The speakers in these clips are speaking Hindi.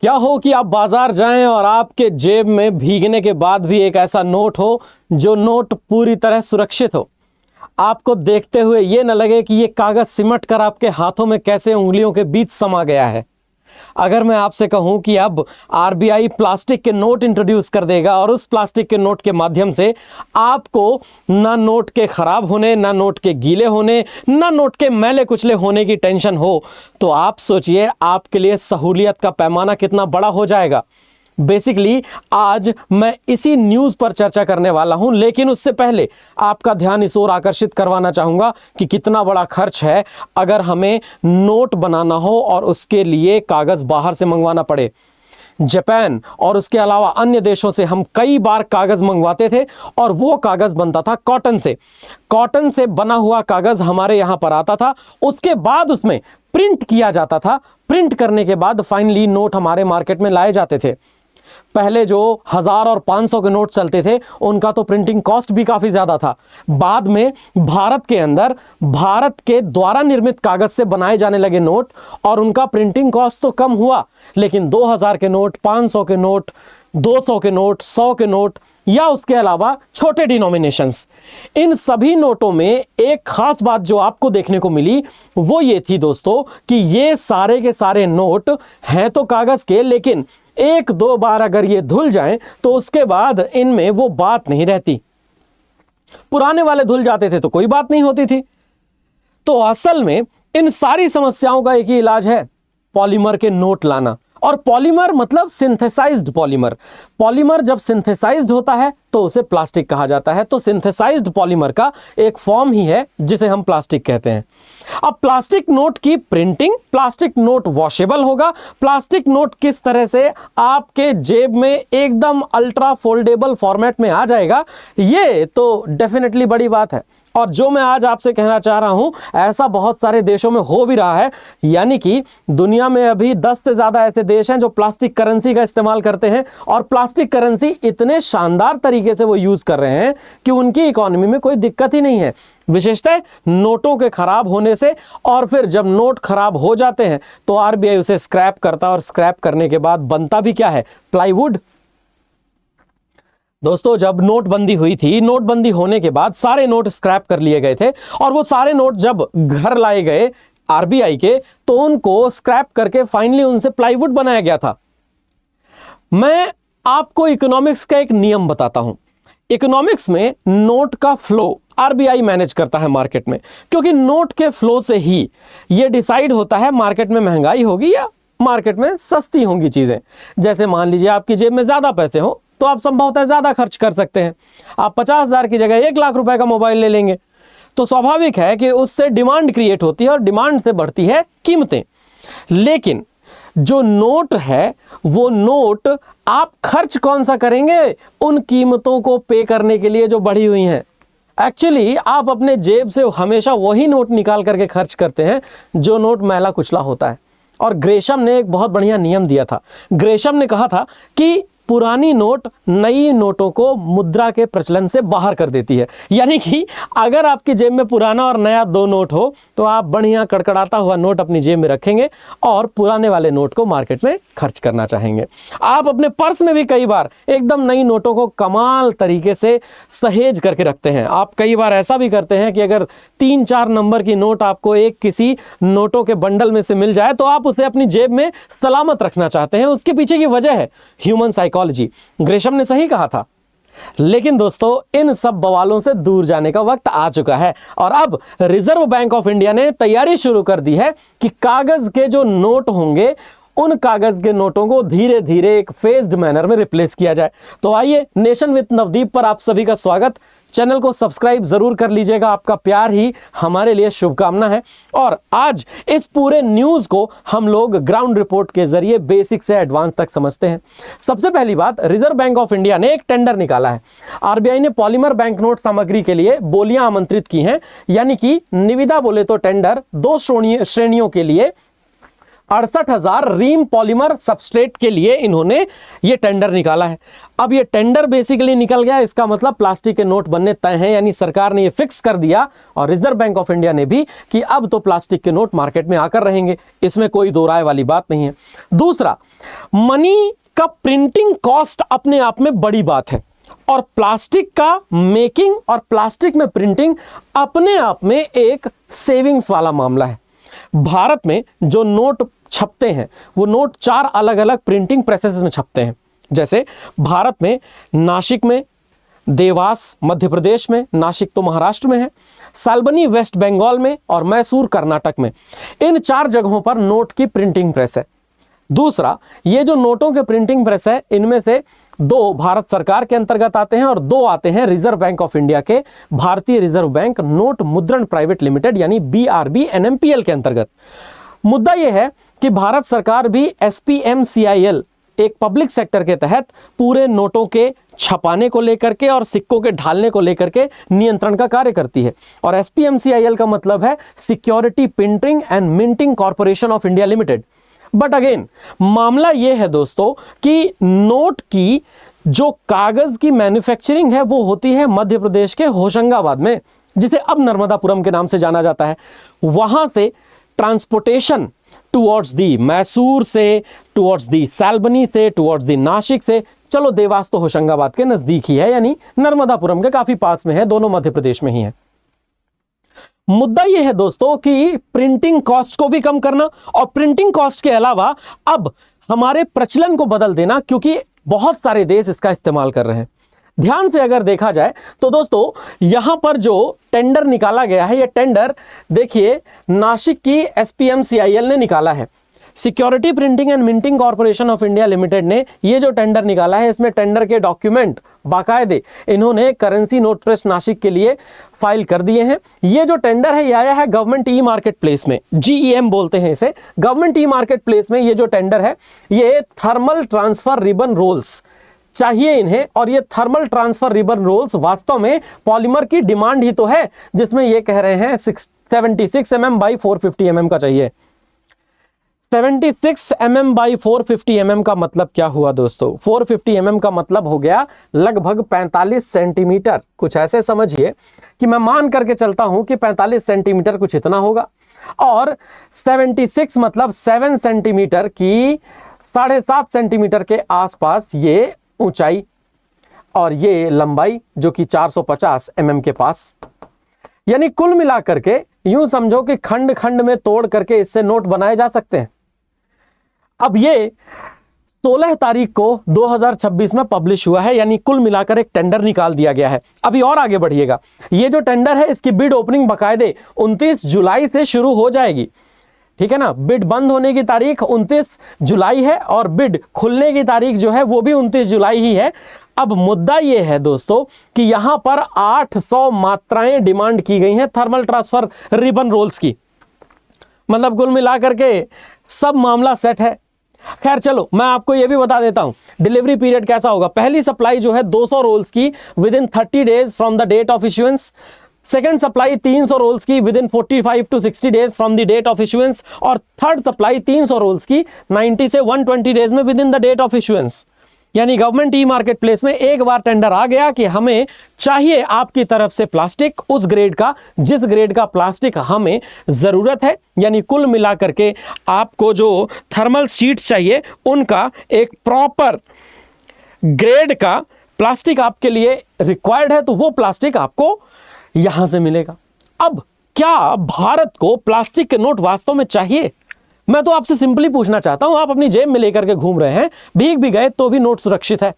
क्या हो कि आप बाजार जाएं और आपके जेब में भीगने के बाद भी एक ऐसा नोट हो जो नोट पूरी तरह सुरक्षित हो। आपको देखते हुए ये न लगे कि ये कागज सिमट कर आपके हाथों में कैसे उंगलियों के बीच समा गया है। अगर मैं आपसे कहूं कि अब आरबीआई प्लास्टिक के नोट इंट्रोड्यूस कर देगा और उस प्लास्टिक के नोट के माध्यम से आपको ना नोट के खराब होने, ना नोट के गीले होने, ना नोट के मैले कुचले होने की टेंशन हो, तो आप सोचिए आपके लिए सहूलियत का पैमाना कितना बड़ा हो जाएगा। बेसिकली आज मैं इसी न्यूज़ पर चर्चा करने वाला हूं, लेकिन उससे पहले आपका ध्यान इस ओर आकर्षित करवाना चाहूंगा कि कितना बड़ा खर्च है अगर हमें नोट बनाना हो और उसके लिए कागज़ बाहर से मंगवाना पड़े। जापान और उसके अलावा अन्य देशों से हम कई बार कागज़ मंगवाते थे और वो कागज़ बनता था कॉटन से। कॉटन से बना हुआ कागज़ हमारे यहाँ पर आता था, उसके बाद उसमें प्रिंट किया जाता था। प्रिंट करने के बाद फाइनली नोट हमारे मार्केट में लाए जाते थे। पहले जो 1000 और 500 के नोट चलते थे उनका तो प्रिंटिंग कॉस्ट भी काफ़ी ज़्यादा था। बाद में भारत के अंदर भारत के द्वारा निर्मित कागज़ से बनाए जाने लगे नोट और उनका प्रिंटिंग कॉस्ट तो कम हुआ, लेकिन 2000 के नोट, 500 के नोट, 200 के नोट, 100 के नोट या उसके अलावा छोटे डिनोमिनेशंस, इन सभी नोटों में एक खास बात जो आपको देखने को मिली वो ये थी दोस्तों कि ये सारे के सारे नोट हैं तो कागज़ के, लेकिन एक दो बार अगर ये धुल जाएं तो उसके बाद इनमें वो बात नहीं रहती। पुराने वाले धुल जाते थे तो कोई बात नहीं होती थी। तो असल में इन सारी समस्याओं का एक ही इलाज है, पॉलीमर के नोट लाना। और पॉलीमर मतलब सिंथेसाइज्ड पॉलीमर। पॉलीमर जब सिंथेसाइज्ड होता है तो उसे प्लास्टिक कहा जाता है। तो सिंथेसाइज्ड पॉलीमर का एक फॉर्म ही है जिसे हम प्लास्टिक कहते हैं। अब प्लास्टिक नोट की प्रिंटिंग, प्लास्टिक नोट वॉशेबल होगा, प्लास्टिक नोट किस तरह से आपके जेब में एकदम अल्ट्रा फोल्डेबल फॉर्मेट में आ जाएगा, ये तो डेफिनेटली बड़ी बात है। और जो मैं आज आपसे कहना चाह रहा हूं ऐसा बहुत सारे देशों में हो भी रहा है। यानी कि दुनिया में अभी 10 से ज़्यादा ऐसे देश हैं जो प्लास्टिक करेंसी का इस्तेमाल करते हैं और प्लास्टिक करेंसी इतने शानदार तरीके से वो यूज़ कर रहे हैं कि उनकी इकोनॉमी में कोई दिक्कत ही नहीं है, विशेषतः नोटों के खराब होने से। और फिर जब नोट खराब हो जाते हैं तो आरबीआई उसे स्क्रैप करता है और स्क्रैप करने के बाद बनता भी क्या है, प्लाईवुड। दोस्तों जब नोटबंदी हुई थी, नोटबंदी होने के बाद सारे नोट स्क्रैप कर लिए गए थे और वो सारे नोट जब घर लाए गए आरबीआई के तो उनको स्क्रैप करके फाइनली उनसे प्लाईवुड बनाया गया था। मैं आपको इकोनॉमिक्स का एक नियम बताता हूं। इकोनॉमिक्स में नोट का फ्लो आरबीआई मैनेज करता है मार्केट में, क्योंकि नोट के फ्लो से ही यह डिसाइड होता है मार्केट में महंगाई होगी या मार्केट में सस्ती होंगी चीजें। जैसे मान लीजिए आपकी जेब में ज्यादा पैसे हो तो आप संभवतः ज़्यादा खर्च कर सकते हैं। आप 50,000 की जगह 1 लाख रुपए का मोबाइल ले लेंगे तो स्वाभाविक है कि उससे डिमांड क्रिएट होती है और डिमांड से बढ़ती है कीमतें। लेकिन जो नोट है वो नोट आप खर्च कौन सा करेंगे, उन कीमतों को पे करने के लिए जो बढ़ी हुई हैं। एक्चुअली आप अपने जेब से हमेशा वही नोट निकाल करके खर्च करते हैं जो नोट मैला कुचला होता है। और ग्रेशम ने एक बहुत बढ़िया नियम दिया था। ग्रेशम ने कहा था कि पुरानी नोट नई नोटों को मुद्रा के प्रचलन से बाहर कर देती है। यानी कि अगर आपकी जेब में पुराना और नया 2 नोट हो तो आप बढ़िया कड़कड़ाता हुआ नोट अपनी जेब में रखेंगे और पुराने वाले नोट को मार्केट में खर्च करना चाहेंगे। आप अपने पर्स में भी कई बार एकदम नई नोटों को कमाल तरीके से सहेज करके रखते हैं। आप कई बार ऐसा भी करते हैं कि अगर 3-4 नंबर की नोट आपको एक किसी नोटों के बंडल में से मिल जाए तो आप उसे अपनी जेब में सलामत रखना चाहते हैं। उसके पीछे की वजह है ह्यूमन साइकोलॉजी। ग्रेशम ने सही कहा था। लेकिन दोस्तों इन सब बवालों से दूर जाने का वक्त आ चुका है और अब रिजर्व बैंक ऑफ इंडिया ने तैयारी शुरू कर दी है कि कागज के जो नोट होंगे उन कागज के नोटों को धीरे धीरे एक फेज्ड मैनर में रिप्लेस किया जाए। तो आइए, नेशन विद नवदीप पर आप सभी का स्वागत। चैनल को सब्सक्राइब जरूर कर लीजिएगा, आपका प्यार ही हमारे लिए शुभकामना है। और आज इस पूरे न्यूज को हम लोग ग्राउंड रिपोर्ट के जरिए बेसिक से एडवांस तक समझते हैं। सबसे पहली बात, रिजर्व बैंक ऑफ इंडिया ने एक टेंडर निकाला है। आरबीआई ने पॉलीमर बैंक नोट सामग्री के लिए बोलियां आमंत्रित की हैं, यानी कि निविदा बोले तो टेंडर 2 श्रेणियों के लिए 68,000 रीम पॉलीमर सबस्ट्रेट के लिए इन्होंने ये टेंडर निकाला है। अब ये टेंडर बेसिकली निकल गया, इसका मतलब प्लास्टिक के नोट बनने तय हैं, यानी सरकार ने ये फिक्स कर दिया और रिजर्व बैंक ऑफ इंडिया ने भी कि अब तो प्लास्टिक के नोट मार्केट में आकर रहेंगे, इसमें कोई दो राय वाली बात नहीं है। दूसरा, मनी का प्रिंटिंग कॉस्ट अपने आप में बड़ी बात है और प्लास्टिक का मेकिंग और प्लास्टिक में प्रिंटिंग अपने आप में एक सेविंग्स वाला मामला है। भारत में जो नोट छपते हैं वो नोट 4 अलग अलग प्रिंटिंग प्रेसेस में छपते हैं। जैसे भारत में नासिक में, देवास मध्य प्रदेश में, नासिक तो महाराष्ट्र में है, साल्बनी वेस्ट बंगाल में और मैसूर कर्नाटक में। इन 4 जगहों पर नोट की प्रिंटिंग प्रेस है। दूसरा, ये जो नोटों के प्रिंटिंग प्रेस है इनमें से 2 भारत सरकार के अंतर्गत आते हैं और 2 आते हैं रिजर्व बैंक ऑफ इंडिया के, भारतीय रिजर्व बैंक नोट मुद्रण प्राइवेट लिमिटेड यानी BRB NMPL के अंतर्गत। मुद्दा यह है कि भारत सरकार भी SPMCIL एक पब्लिक सेक्टर के तहत पूरे नोटों के छपाने को लेकर के और सिक्कों के ढालने को लेकर के नियंत्रण का कार्य करती है। और SPMCIL का मतलब है security printing and minting corporation of India limited. But again मामला यह है दोस्तों कि नोट की जो कागज की मैन्युफैक्चरिंग है वो होती है मध्य प्रदेश के होशंगाबाद में, जिसे अब नर्मदापुरम के नाम से जाना जाता है। वहां से ट्रांसपोर्टेशन टुवर्ड्स दी मैसूर से, टुवर्ड्स दी साल्बनी से, टुवर्ड्स दी नासिक से, चलो देवास तो होशंगाबाद के नजदीक ही है, यानी नर्मदापुरम के काफी पास में है, दोनों मध्य प्रदेश में ही है। मुद्दा यह है दोस्तों कि प्रिंटिंग कॉस्ट को भी कम करना और प्रिंटिंग कॉस्ट के अलावा अब हमारे प्रचलन को बदल देना, क्योंकि बहुत सारे देश इसका इस्तेमाल कर रहे हैं। ध्यान से अगर देखा जाए तो दोस्तों यहां पर जो टेंडर निकाला गया है, यह टेंडर देखिए नासिक की SPMCIL ने निकाला है। Security printing and minting corporation of India limited ने ये जो टेंडर निकाला है, इसमें टेंडर के डॉक्यूमेंट बाकायदे इन्होंने करेंसी नोट प्रेस नासिक के लिए फाइल कर दिए हैं। ये जो टेंडर है ये आया है गवर्नमेंट ई मार्केट प्लेस में, GEM बोलते हैं इसे, गवर्नमेंट ई मार्केट प्लेस में। ये जो टेंडर है ये थर्मल ट्रांसफर रिबन रोल्स चाहिए इन्हें, और ये थर्मल ट्रांसफर रिबन रोल्स वास्तव में पॉलीमर की डिमांड ही तो है, जिसमें ये कह रहे हैं 76 mm बाई 450 mm का चाहिए। 76 mm बाई 450 mm का मतलब क्या हुआ दोस्तों? 450 mm का मतलब हो गया लगभग 45 सेंटीमीटर। कुछ ऐसे समझिए कि मैं मान करके चलता हूं कि 45 सेंटीमीटर कुछ इतना होगा, और 76 मतलब 7 सेंटीमीटर की 7.5 सेंटीमीटर के आसपास ये ऊंचाई और ये लंबाई जो कि 450 mm के पास, यानी कुल मिलाकर के यूं समझो कि खंड खंड में तोड़ करके इससे नोट बनाए जा सकते हैं। अब ये 16 तारीख को 2026 में पब्लिश हुआ है, यानी कुल मिलाकर एक टेंडर निकाल दिया गया है। अभी और आगे बढ़िएगा, ये जो टेंडर है इसकी बिड ओपनिंग बाकायदे 29 जुलाई से शुरू हो जाएगी, ठीक है ना। बिड बंद होने की तारीख 29 जुलाई है और बिड खुलने की तारीख जो है वो भी 29 जुलाई ही है। अब मुद्दा ये है दोस्तों कि यहां पर 800 मात्राएं डिमांड की गई हैं थर्मल ट्रांसफर रिबन रोल्स की। मतलब कुल मिलाकर के सब मामला सेट है। खैर चलो मैं आपको ये भी बता देता हूं डिलीवरी पीरियड कैसा होगा। पहली सप्लाई जो है 200 रोल्स की within 30 days from the date of issuance. Second supply 300 rolls की within 45 to 60 days from the date of issuance, और थर्ड सप्लाई 300 रोल्स की 90 से 120 डेज में within the date of issuance. यानी गवर्नमेंट ई मार्केट प्लेस में एक बार टेंडर आ गया कि हमें चाहिए आपकी तरफ से प्लास्टिक उस ग्रेड का जिस ग्रेड का प्लास्टिक हमें जरूरत है, यानी कुल मिलाकर के आपको जो थर्मल शीट चाहिए उनका एक प्रॉपर ग्रेड का प्लास्टिक आपके लिए रिक्वायर्ड है, तो वो प्लास्टिक आपको यहां से मिलेगा। अब क्या भारत को प्लास्टिक के नोट वास्तव में चाहिए? मैं तो आपसे सिंपली पूछना चाहता हूं, आप अपनी जेब में लेकर के घूम रहे हैं, भीग भी गए तो भी नोट सुरक्षित है,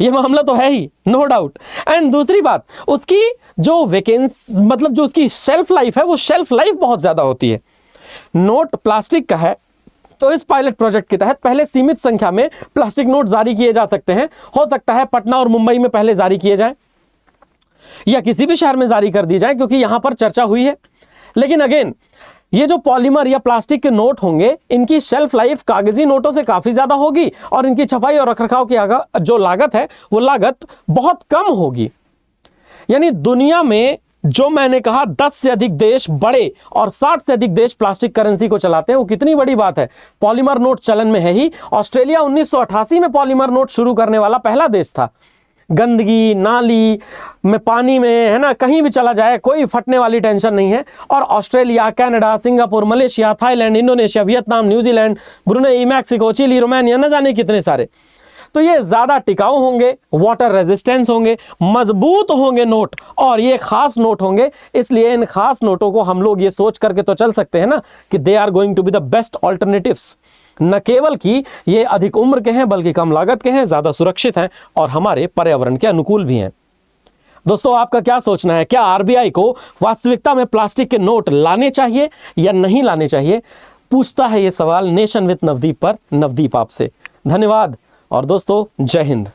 ये मामला तो है ही, नो डाउट। एंड दूसरी बात, उसकी जो वैकेंसी मतलब जो उसकी शेल्फ लाइफ है वो शेल्फ लाइफ बहुत ज्यादा होती है। नोट प्लास्टिक का है तो इस पायलट प्रोजेक्ट के तहत पहले सीमित संख्या में प्लास्टिक नोट जारी किए जा सकते हैं। हो सकता है पटना और मुंबई में पहले जारी किए जाए या किसी भी शहर में जारी कर दी जाए, क्योंकि यहां पर चर्चा हुई है। लेकिन अगेन ये जो पॉलीमर या प्लास्टिक के नोट होंगे इनकी शेल्फ लाइफ कागजी नोटों से काफी ज्यादा होगी और इनकी छपाई और रखरखाव की जो लागत है वो लागत बहुत कम होगी। यानी दुनिया में जो मैंने कहा 10 से अधिक देश बड़े और 60 से अधिक देश प्लास्टिक करेंसी को चलाते हैं, वो कितनी बड़ी बात है। पॉलीमर नोट चलन में है ही। ऑस्ट्रेलिया 1988 में पॉलीमर नोट शुरू करने वाला पहला देश था। गंदगी नाली में, पानी में, है ना, कहीं भी चला जाए कोई फटने वाली टेंशन नहीं है। और Australia, Canada, Singapore, Malaysia, Thailand, Indonesia, Vietnam, New Zealand, Brunei, Mexico, Chile, Romania, न जाने कितने सारे। तो ये ज़्यादा टिकाऊ होंगे, वाटर रेजिस्टेंस होंगे, मजबूत होंगे नोट, और ये खास नोट होंगे। इसलिए इन खास नोटों को हम लोग ये सोच करके तो चल सकते हैं ना कि they are going to be the best alternatives. न केवल कि ये अधिक उम्र के हैं, बल्कि कम लागत के हैं, ज़्यादा सुरक्षित हैं और हमारे पर्यावरण के अनुकूल भी हैं। दोस्तों, आपका क्या सोचना है? क्या आरबीआई को वास्तविकता में प्लास्टिक के नोट लाने चाहिए या नहीं लाने चाहिए? पूछता है ये सवाल नेशन विद नवदीप पर नवदीप आपसे। धन्यवाद और दोस्तों, जय हिंद।